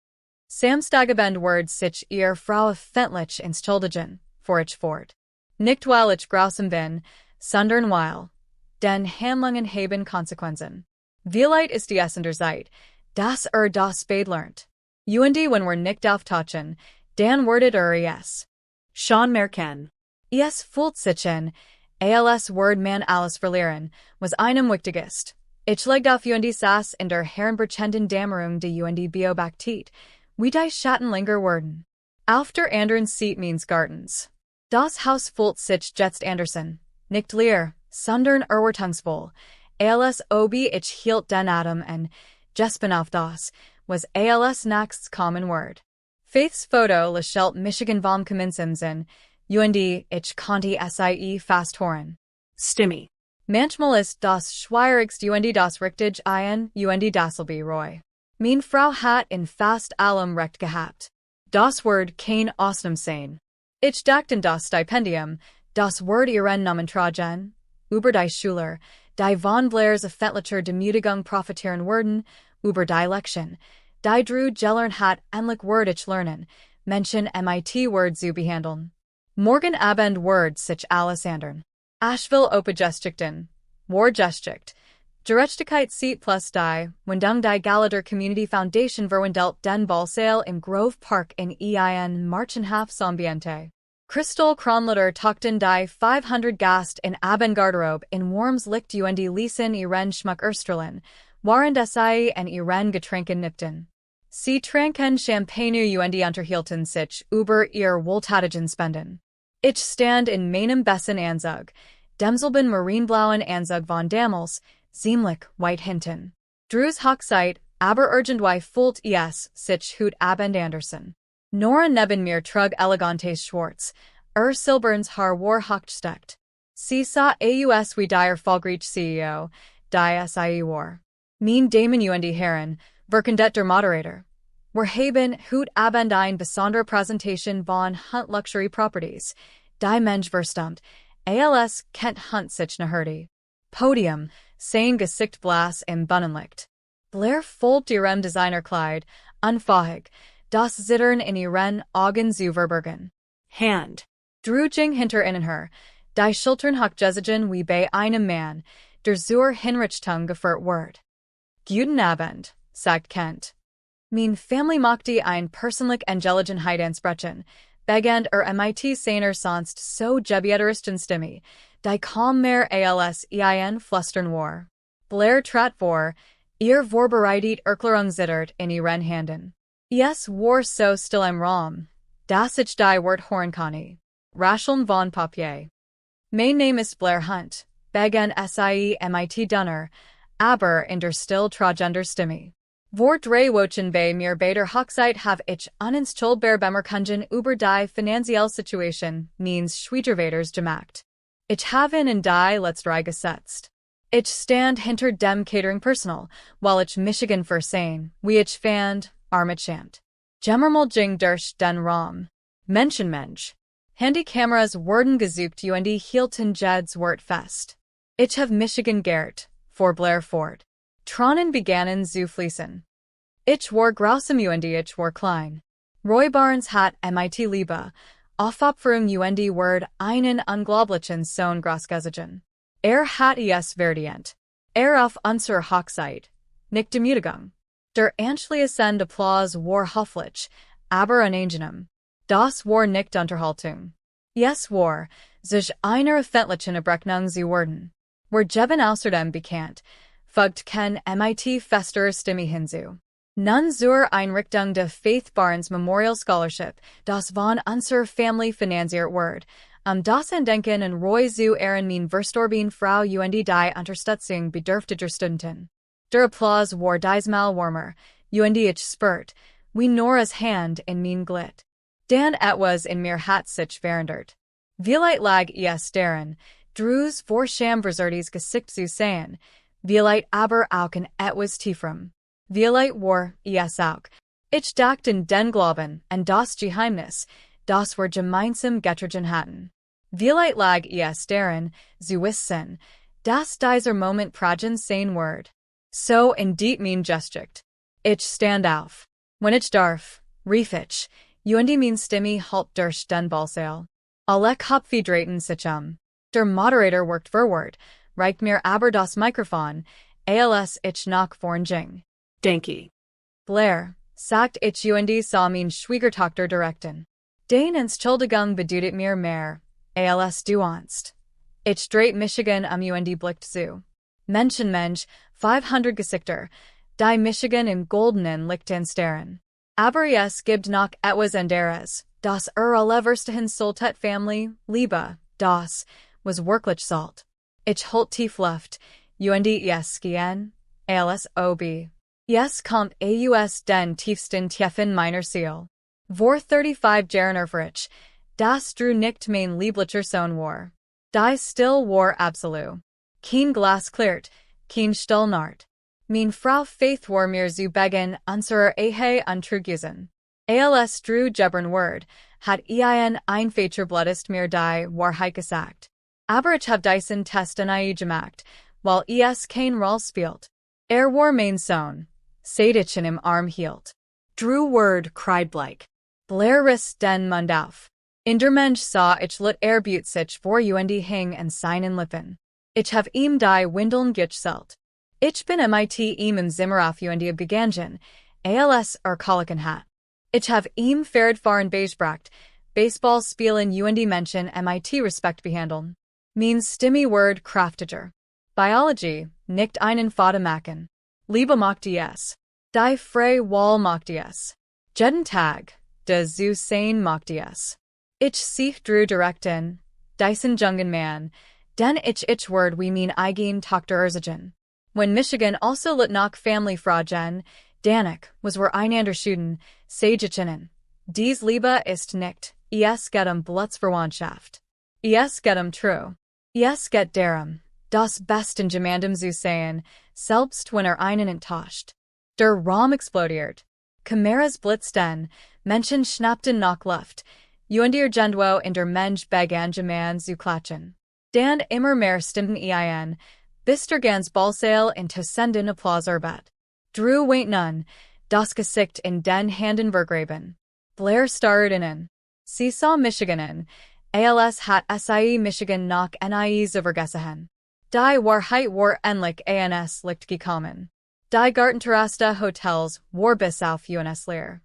Samstagabend word sich ihr Frau fentlich ins Schuldigen, vor ich fort. Nicht weil ich grausam bin, sondern weil, den Handlungen haben Konsequenzen. Vielleicht ist die Essender Zeit, dass das spät lernt. Und wenn wir nicht auftauchen, dann wordet es. Sean Merken. Es fühlt sich als word man alles verlieren, was einem wichtigst. Ich leg auf saß in der Herrenberchenden Dämmerung de beobachtet, wie die Schatten linger werden. Auf der anderen Seat means Gartens. Das Haus fühlt sich jetzt Anderson, nicht leer, sondern erwartungsvoll. Als ob ich hielt den Atem en, gespannt auf das, was als nächstes kommen wird. Faith's Foto lächelt Michigan vom Kommunsumsen, und ich konnte sie fast hören. Stimmy. Manchmal ist das schwierigst und das richtig ein und dasselbe Roy. Mein Frau hat in fast allem recht gehabt. Das Wort kein Ausnahme sein. Ich dachte das Stipendium, das Wort ihren Namen tragen, über die Schüler, die von Blairs effentlicher Demütigung profitieren würden, über die Lektion, die Drew gelernt hat endlich Word ich lernen, Menschen MIT-Word zu behandeln. Morgen Abend Word sich alles ändern. Asheville Opa-Geschichten, War-Geschicht, Gerechtigkeit Seat plus die, Wendung die Gallagher Community Foundation verwendelt den Ballsaal im Grove Park in ein Marchenhafs Ambiente. Crystal Kronlutter tochten die 500 Gast in Abendgarderobe in Worms licht und Lesen ihren Schmuck Ersterlin, waren sie en ihren Getränken nippten. Sie tranken Champagne und unterhielten sich über ihr Wohltätigen Spenden. Ich stand in meinem besten Anzug, demselben marineblauen Anzug von damals, ziemlich weit hinten. Drews Hochzeit, aber irgendwie fühlt es sich hut Abend Anderson. Nora neben mir trug elegantes Schwarz, silberns Haar war hochgesteckt. Sie sah aus wie der Fallgrich CEO, die sie war. Mein Damen und Herren, verkendet der Moderator. Wir haben hut Abend ein besondere Präsentation von Hunt Luxury Properties, die Mensch verstummt, als Kent Hunt sich nahurti. Podium, sein Gesicht blass im Bunnenlicht. Blair folgt ihrem Designerkleid, unfahig, das Zittern in ihren Augen zu verbergen. Hand. Druging hinter innen her, die Schultern hochgesigen wie bei einem Mann, der zur Hinrichtung geführt wird. Guten Abend, sagt Kent. Mein Family mochte ein persönlich Angeligenheit ansprechen, begend MIT seiner sonst so gebieterischen Stimme, die kaum mehr als ein Flüstern war. Blair trat vor, ihr vorbereitet Erklärung zittert in ihren Händen. Es war so still im Raum, dass ich die Wort hören konnte. Rascheln von Papier. Mein Name ist Blair Hunt, begend sie MIT Dunner, aber in der still tragender Stimme. Vor 3 Wochen bei mir bei der Hochzeit habe ich uns Schulbeer bemerkungen über die finanzielle Situation meines Schwiegervaters gemacht. Ich habe in die letzte gesetzt. Ich stand hinter dem Catering Personal, weil ich Michigan versehen, wie ich fand, armitschamt. Gemmermal ging durch den Raum. Mensch. Handy Kameras worden gesucht und hielten Jeds Wort fest. Ich have Michigan Gert, for Blair Ford. Tronnen begannen zu fließen. Ich war grausam und ich war klein. Roy Barnes hat mit Liebe, Aufopferung und Word einen unglaublichen Sohn großgezogen. Hat es verdient. Auf unserer Hochzeit, nicht Demütigung. Der anschließende Applaus war hofflich, aber unangenehm. Das war nicht Unterhaltung. Es war, sich einer öffentlichen Abrechnung zu werden. Wir geben außerdem bekannt, folgt kein mit fester Stimme hinzu. Nun zur Einrichtung der Faith Barnes Memorial Scholarship, das von unserer Family finanziert wird, das Andenken an Roy zu Ehren mein verstorben Frau und die Unterstützung bedürftiger Studenten. Der Applaus war diesmal warmer, und ich spürt, wie Noras Hand in mein Glitt. Dan etwas in mir hat sich verändert. Vielleicht lag es daran, Drews vor Schamversertes Gesicht zu sehen, vielleicht aber auch in etwas tieferem. Vielleicht war es auch. Ich dachte in den Glauben an das Geheimnis, das wir gemeinsam getragen hatten. Vielleicht lag es daran, zu wissen, dass dieser Moment pragen sein wird. So indeed mein Gesticht. Ich stand auf. Wenn ich darf, rief ich, und mein Stimme halt durch den Ballsaal. Alle Kopfvidraten sich Der Moderator worked forward, reicht mir aber das Mikrofon, als ich nach vorn ging. Denke. Blair, sagt ich und sah meine Schwiegertochter direkten. Den Entschuldigung bedeutet mir mehr, als du ahnst. Ich dreht Michigan und blickt zu. Mensch, 500 Gesichter, die Michigan im goldenen Lichten starren. Aber es gibt noch etwas anderes, das allerverstehin Soltet Family, Liebe, das was wirklich Salt. Ich holt tief Luft, und es gehen, als ob. Es kommt aus den tiefsten Tiefen meiner Seele. Vor 35 Jahren erfrich, das du nicht mein lieblicher Sohn war. Die still war absolut. Kein Glas klirrt, kein Stuhl nart. Mein Frau Faith war mir zu begen unserer Ehe untrugiesen. Als du gebern Word, hat ein Vaterblattest mir die Wahrheit gesagt. Aber ich hab diesen Test nie gemacht, weil es kein Roll spielt. War mein Sohn, seit ich in im Arm hielt. Drew Word, cried Blake. Blair riss den Mund auf. In der Mensch sah ich lit Butte sich vor und hing an seinen Lippen. Ich hab ihm die Windeln gezählt. Ich bin mit ihm im Zimmer auf und begangen, als Koliken hat. Ich hab ihm fahren beigebracht, Baseball spielen und Menschen mit Respekt behandeln. Mein Stimme Word kraftiger. Biology, nicht einen Vater machen. Liebe mochte es. Die frei Wall mochte es. Jeden Tag, de zu sein mochte es. Ich sich drew direkten, diesen jungen Mann, denn ich Word wie mein eigen Tochter erzigen. When Michigan also lit nach Family Fragen, Danik was wir einander schuden, sage ich ihnen. Dies Liebe ist nicht, es geht Blutsverwandtschaft. Es geht true. Es geht darum, das Besten gemeinsam zu sehen, selbst wenn einen enttäuscht. Der Raum explodiert. Kameras blitzten, Menschen schnappten nach Luft, und Gendwo in der Mensch begann gemein zu klatschen. Dan immer mehr stimmten ein, bis der ganz Ballsaal in tosenden Applaus erbet. Drew weint nun, das Gesicht in den Handen vergraben. Blair starred innen. Sie saw Michiganen, als hat SIE Michigan nach NIEs vergessen. Die Wahrheit war endlich ans Licht gekommen. Die Gartenterraste Hotels war bis auf uns leer.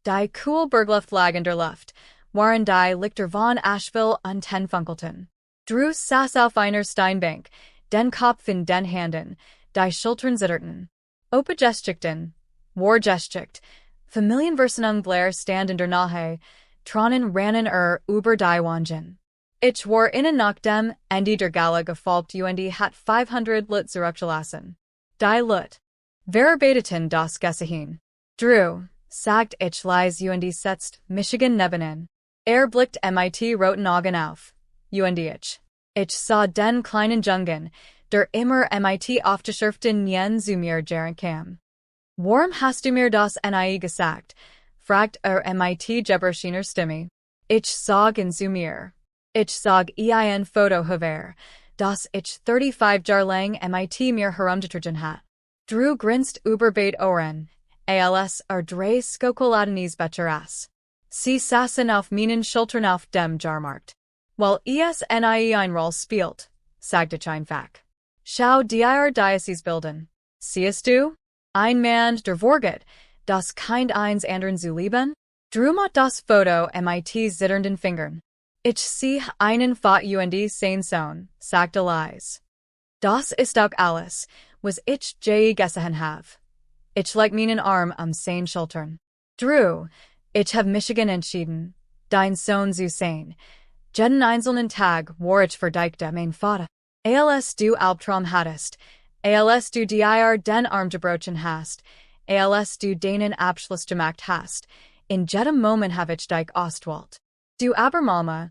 Die cool Bergluft lag in der Luft, waren die Lichter von Asheville untenfunkelten. Drew saß auf einer Steinbank, den Kopf in den Handen, die Schultern zitterten. Opa-Geschichten, war Geschicht, Familienversionung Blair stand in der Nahe, tronnen rannen über die Wangen. Ich war innen nach dem Ende der Gala gefolgt und hat 500 Lut zurückgelassen. Die Lut. Wer beteten das Gesehen? Drew, sagt ich leise und setzt Michigan nebenan. Blickt mit roten Augen auf. Und ich. Ich sah den kleinen Jungen, der immer mit aufgeschürften Nien zu mir gern kam. Warum hast du mir das nie gesagt? Fragt mit Geberschiner Stimme. Ich sag in Zumir. Ich sag ein Foto haver. Das ich 35 Jar lang mit mir herumgetragen hat. Drew grinst über beid Ohren. Als drei Skokoladenes Becheras. Sie sassen auf meinen Schultern auf dem Jahrmarkt. Weil es nie ein Roll spielt, sagt ich einfach. Schau dir Diocese bilden. Siehst du? Ein Mann, der vorgeht, das kind eins anderen zu lieben? Drew mat das Foto mit zitternden Fingern. Ich sehe einen sein Sohn, sagt Elise. Das ist auch alles, was ich je gesehen have. Ich leg meinen Arm sein Schultern. Drew, ich hab Michigan entschieden, dein Sohn zu sein. Jeden einzelnen Tag war ich verdeckte mein Vater. Als du Albtraum hattest, als du dir den Arm gebrochen hast, als du deinen Abschluss gemacht hast, in jedem Moment hab ich dich ausgewählt. Du Abermalma,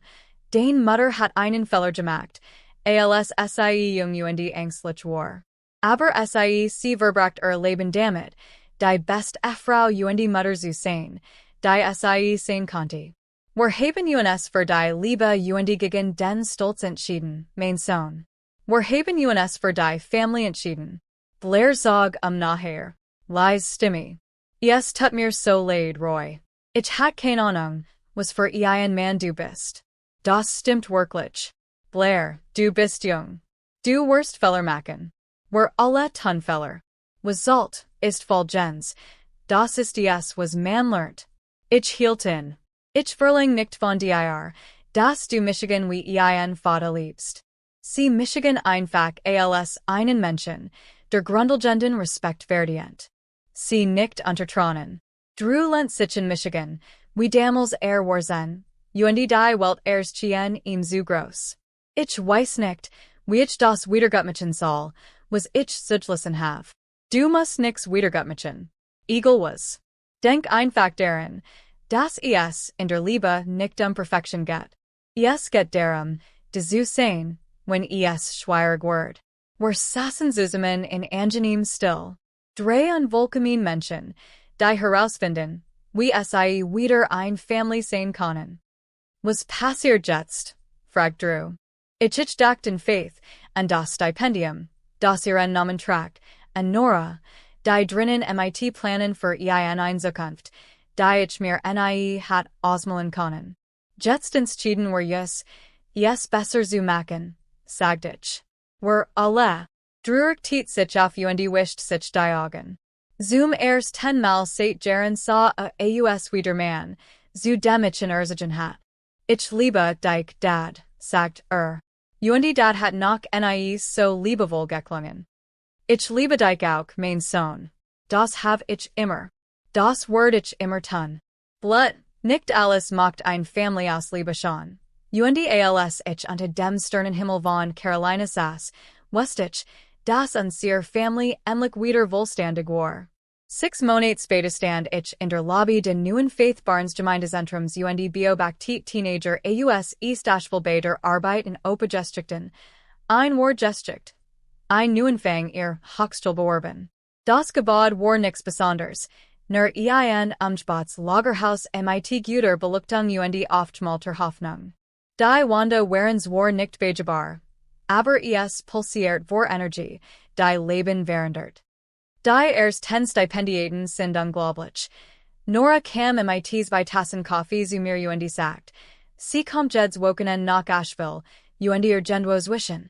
dein Mutter hat einen Fehler gemacht, als sie jung und ängstlich war. Aber sie verbracht Leben damit, die best Frau und Mutter zu sein, die sein konnte. Wir haben uns für die Liebe und gegen den Stolz entschieden, mein Sohn. Wir haben uns für die Familie entschieden. Blair sag nachher. Lies Stimme. Es tut mir so leid, Roy. Ich hat keine Ahnung, was für ein Mann du bist. Das stimmt wirklich. Blair, du bist jung. Du wirst Feller machen. Wir alle tun Feller. Was sollt, ist folgens. Das ist was man lernt. Ich hielt in. Ich verlang nicht von dir, dass du Michigan wie ein Vater liebst. Sie Michigan einfach als einen Menschen, der grundlegenden Respekt verdient. Sie nicht untertronnen. Drew lent sich in Michigan, wie damals warzen, und die Welt schien ihm zu groß. Ich weiß nicht, wie ich das wiedergutmachen soll, was ich zugelassen have. Du musst nix wiedergutmachen. Eagle was. Denk einfach daran, dass in der Liebe nicht Perfektion geht. Es geht darum, zu sein, wenn schwierig wird. Wir saßen zusammen in angenehm still. Drei unvollkommen Menschen, die herausfinden, wie wieder ein Family sein können. Was passiert jetzt? Fragt Drew. Ich dachte in Faith, an das Stipendium, das ihren Namen tragt, an Nora, die drinnen mit planen für eine Zukunft, die ich mir nie hat ausmalen können. Jetzt entschieden wir es besser zu machen, sagt ich. Wir alle. Drew tiet sich auf und wischt sich die Augen. Zum 10 Mal seit Jaren sah aus wieder man, zu dem ich in Erzigen hat. Ich liebe dich, Dad, sagt Und die Dad hat noch nie so liebevoll geklungen. Ich liebe dich auch, mein Sohn. Das hab ich immer. Das werd ich immer tun. Blut, nicht alles macht ein Family aus Liebe schon. Und als ich unter dem sternen Himmel von Carolina saß, wusste ich, dass unsere Family endlich wieder wohlstandig war. 6 Monate später stand ich in der Lobby den neuen Faith Barnes Gemeindezentrums und Biobaktit Teenager aus East Asheville bei der Arbeit in Opa-Geschichten. Ein Distrikt. Ein Neuanfang ihr Hochstil beworben. Das Gebäude war nix Besonders. Nur ein Umspots Lagerhaus mit guter Beleuchtung und oftmalter Hoffnung. Die Wanda warens war nicht begebar. Aber es pulsiert vor Energie, die Leben verändert. Die 10 Stipendiaten sind unglaublich. Nora kam mit's bei Tassen Kaffee zu mir und sagt, sie kommt jetzt Wochenend nach Asheville, und ihr Gendwos wischen.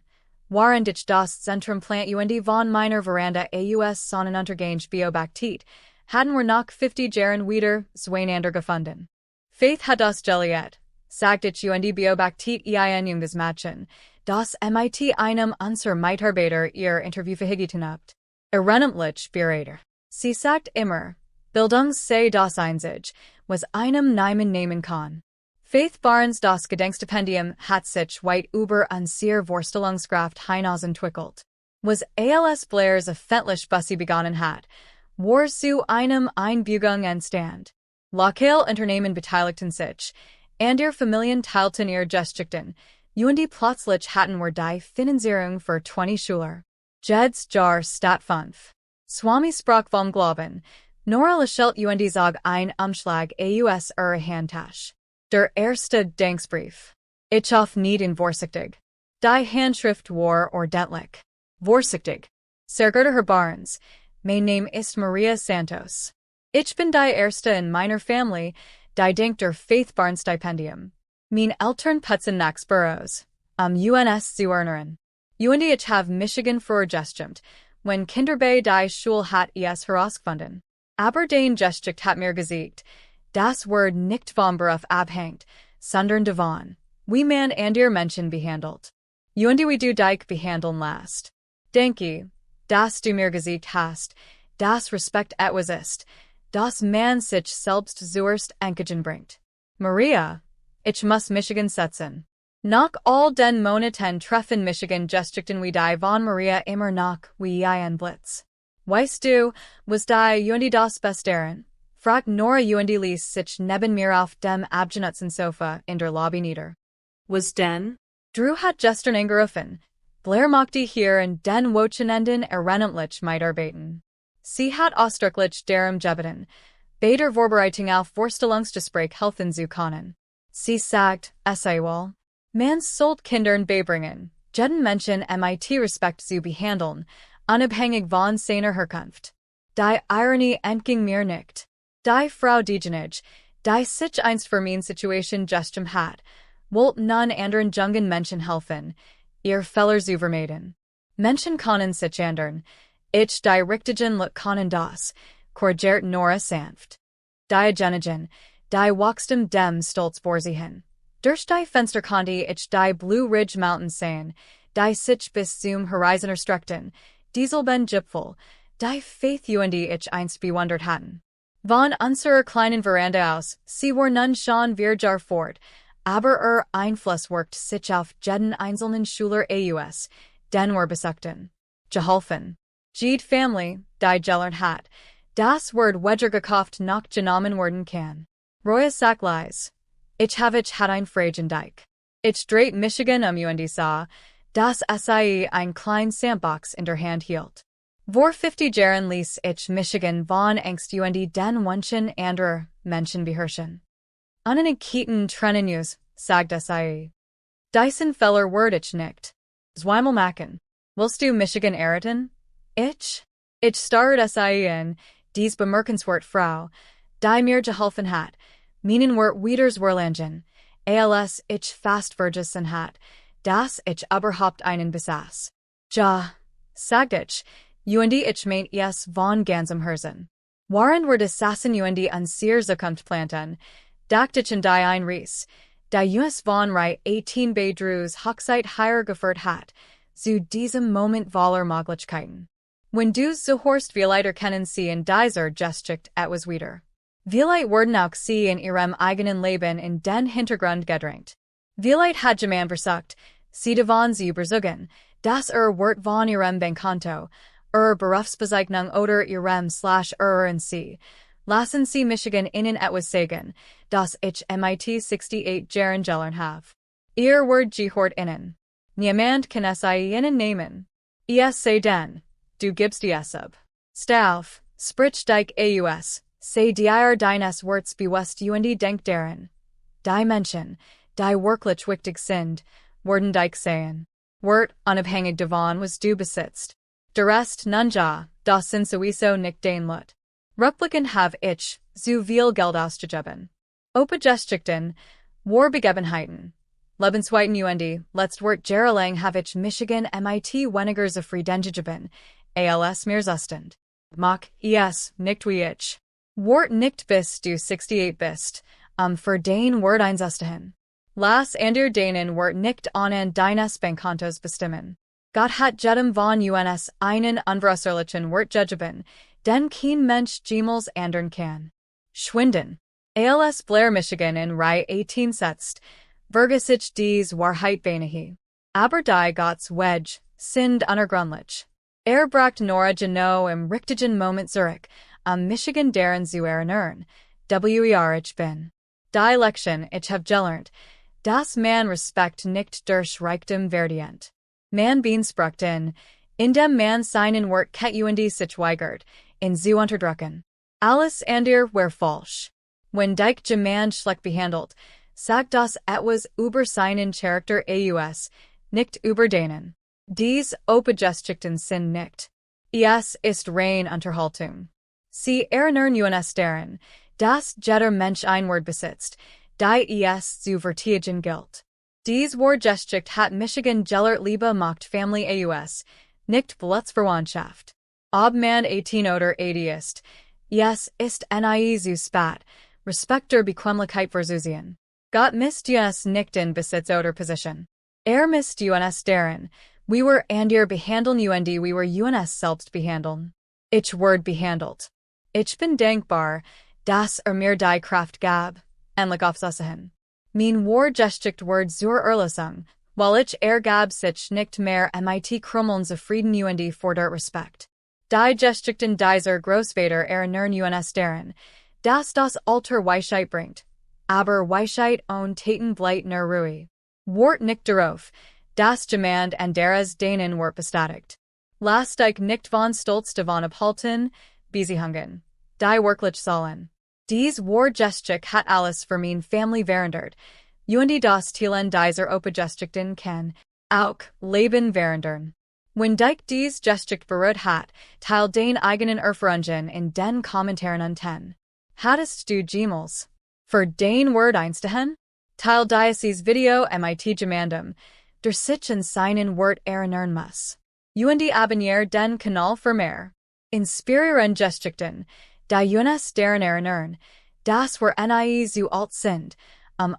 Während ich das Zentrum plant und von meiner Veranda aus Sonnenuntergang Biobaktit, hatten wir noch 50 Jahren wieder Zweinander gefunden. Faith hat das Joliet, sagt ich und Biobaktit ein junges Mädchen, das mit einem unserer Mitarbeiter ihr Interview verhigiten habt. Ehrenamtlich Berater. Sie sagt immer, Bildung sei das einzig, was einem niemand nehmen kann. Faith Barnes das Gedenkstipendium hat sich weit über unsere Vorstellungskraft hinaus entwickelt. Was als Blairs öffentlich Bussi begonnen hat, war zu einem Einbügung entstand. Lokal-Unternehmen beteiligten sich, und ihr Familien teilten ihr Geschichten, und plötzlich hatten wir die Finanzierung für 20 Schüler. Jeds Jar Stat 5. Swami sprach vom Glauben, Nora lächelt und sag ein Umschlag aus Handtasch. Der erste Denkbrief. Ich auf niet in voorzichtig. Die Handschrift war ordentlich. Voorzichtig. Sehr Herr Barnes. Mein Name ist Maria Santos. Ich bin die erste in meiner Familie, die dank der Faith-Barn-Stipendium. Mein Eltern putzen nach Burroughs. UNS zu erinnern. Ich have Michigan vorgestimmt, wenn Kinder bei die Schule hat es herausgefunden. Aber den Geschichte hat mir gesagt, das Wort nicht vom Beruf abhängt, sondern davon, wie man andere Menschen behandelt. Wie du dich behandeln lässt. Denke, dass du mir gesagt hast, dass Respekt etwas ist, das man sich selbst zuerst entgegenbringt. Maria, ich muss Michigan setzen. Nach all den Monaten treffen Michigan Geschichten wie die von Maria immer noch wie ein Blitz. Weißt du, was die das Besterin? Fragt Nora ließ sich neben mir auf dem abgenutzten Sofa in der Lobby nieder. Was denn? Drew hat gestern angerufen. Blair mochte hier in den Wochenenden errennentlich mitarbeiten. Sie hat ausdrücklich darum gebeten, bei der Vorbereitung auf Vorstellungsgespräch helfen zu können. Sie sagt, wohl, man sollte Kindern beibringen, jeden Menschen mit Respekt zu behandeln, unabhängig von seiner Herkunft. Die Ironie entging mir nicht. Die Frau diejenige, die sich einst für meine Situation gestimmt hat, wollte nun anderen jungen Menschen helfen, ihr Fehler zu vermeiden. Menschen können sich ändern, ich die richtigen Look können das, korrigiert Nora sanft. Die Genigen, die wachstum dem Stolz vor sie hin. Durch die Fenster konnte ich die Blue Ridge Mountains sehen, die sich bis zum Horizon erstreckten, Dieselben Gipfel, die Faith ich einst bewundert hatten. Von unserer kleinen Veranda aus, sie war nun schon Jahr fort, aber Einfluss wirkt sich auf jeden einzelnen Schüler aus, den wir besuchten. Geholfen. Jede Family, die gelernt hat, das Wort gekauft noch genommen werden kann. Roya Sackleis. Ich hat ein Fragen Dike. Ich dreht Michigan sah, das ein klein Sandbox in der Hand hielt. Vor 50 Jahren ließ ich Michigan von Angst den Wünschen anderer Menschen beherrschen. Einen Kieten Trennenus, sagt Dyson Feller Word ich nicht. Zweimel machen. Willst du Michigan erraten? Ich starret in, dies bemerkenswert Frau, die mir geholfen hat, meinen Wort Wieders Werlangen, als ich fast vergessen hat, dass ich überhaupt einen besaß. Sagt ich meint es von ganzem Herzen. Waren wir das Sassen an sehr Zukunft planten, dacht ich in die ein Ries, die US von Reihe 18 bei Drews Hochzeit geführt hat, zu diesem Moment voller Möglichkeiten. Wenn du zuhörst vielleicht erkennen sie in dieser Geschichte etwas wieder. Vielleicht werden auch sie in ihrem eigenen Leben in den Hintergrund gedrängt. Vielleicht hat jemand versucht, sie davon zu überzeugen, dass Wort von ihrem Bekannto, Berufsbezeichnung oder ihrem / sie. Lassen sie Michigan innen etwas sagen, das ich mit 68 Jahren gelernt habe. Ihr Wort gehört innen. Niemand kann es innen nehmen. Es sei denn, du gibst es ab. Stauf, sprich dich aus, sei dir deines Worts bewusst denk daran. Die Menschen, die wirklich wichtig sind, werden dich sehen. Wort unabhängig davon was du besitzt. Der Rest nun das sind sowieso nicht dein Lot. Rückblickend habe ich, so viel Geld ausgegeben. Opa-Geschichten, war Begebenheiten. Lebensweiten letztwort jahrelang habe ich Michigan mit weniger zufrieden gegeben, als mir Zustand. Mach es nicht wie ich. Wort nicht bis du 68 bist, für den Wort einzustehen. Lass ander denen Wort nicht an deines Bekanntos bestimmen. Gott hat jedem von uns einen unveräußerlichen Wort gegeben, den kein Mensch jemals ändern kann. Schwinden. Als Blair Michigan in Reihe 18 setzt, vergisst dies Wahrheit beinahe. Aber die Gottes Wedge sind unergründlich. Bracht Nora genau im richtigen Moment zurück, Michigan deren zu erinnern, ich bin. Die Lektion ich habe gelernt, dass man Respekt nicht durch Reichtum verdient. Man beansprucht indem man seinen Wort sich weigert, in zu unterdrücken. Alles andere wäre falsch. Wenn dich jemand schlecht behandelt, Sag das etwas über seinen Charakter aus, nicht über denen. Dies Opa-Geschichten sind nicht. Es ist rein Unterhaltung. Sie erinnern uns daran, dass jeder Mensch ein Wort besitzt, die es zu verteidigen gilt. Dies Wahre-Geschichte hat Michigan gelert Liebe macht Familie aus, nicht Blutsverwandtschaft. Ob man 18 oder 80 ist, es ist nie zu spät, Respekt der Bequemlichkeit verzuziehen. Gott misst uns nicht in Besitz oder Position. Misst uns darin, wie wir andere behandeln und wie wir uns selbst behandeln. Ich werde behandelt. Ich bin dankbar, dass mir die Kraft gab, endlich aufzuhören. Mein Wahre-Geschichte wird zur Erlösung, weil ich gab sich nicht mehr mit Krummeln zufrieden und fordert Respekt. Die Geschichten dieser Großväter erinnern uns daran, dass das Alter Weisheit bringt, aber Weisheit und Taten bleibt nur Ruhe. Wort nicht darauf, das Jemand anderes denen Wort bestätigt. Lasst euch nicht von Stolz davon abhalten, Beziehungen, die wirklich sollen. Dies Wahre-Geschichte hat alles für mein Family verändert, und das Teilen dieser Opa-Geschichten kann auch Leben verändern. Wenn dich dies Geschichte berührt hat, teil den eigenen Erfahrungen in den Kommentaren unten. Hattest du jemals für den Wort einstehen? Teil dieses Video mit jemandem, der sich in seinen Wort erinnern muss. Und abonniere den Kanal für mehr inspirierende Geschichten, die uns daran erinnern, dass wir nie zu alt sind,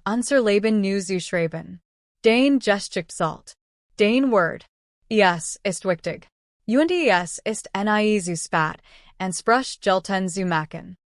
unser Leben neu zu schreiben. Den Geschichte sollt. Den Wort. Es ist wichtig. Und es ist nie zu spät, Ansprüche gelten zu machen.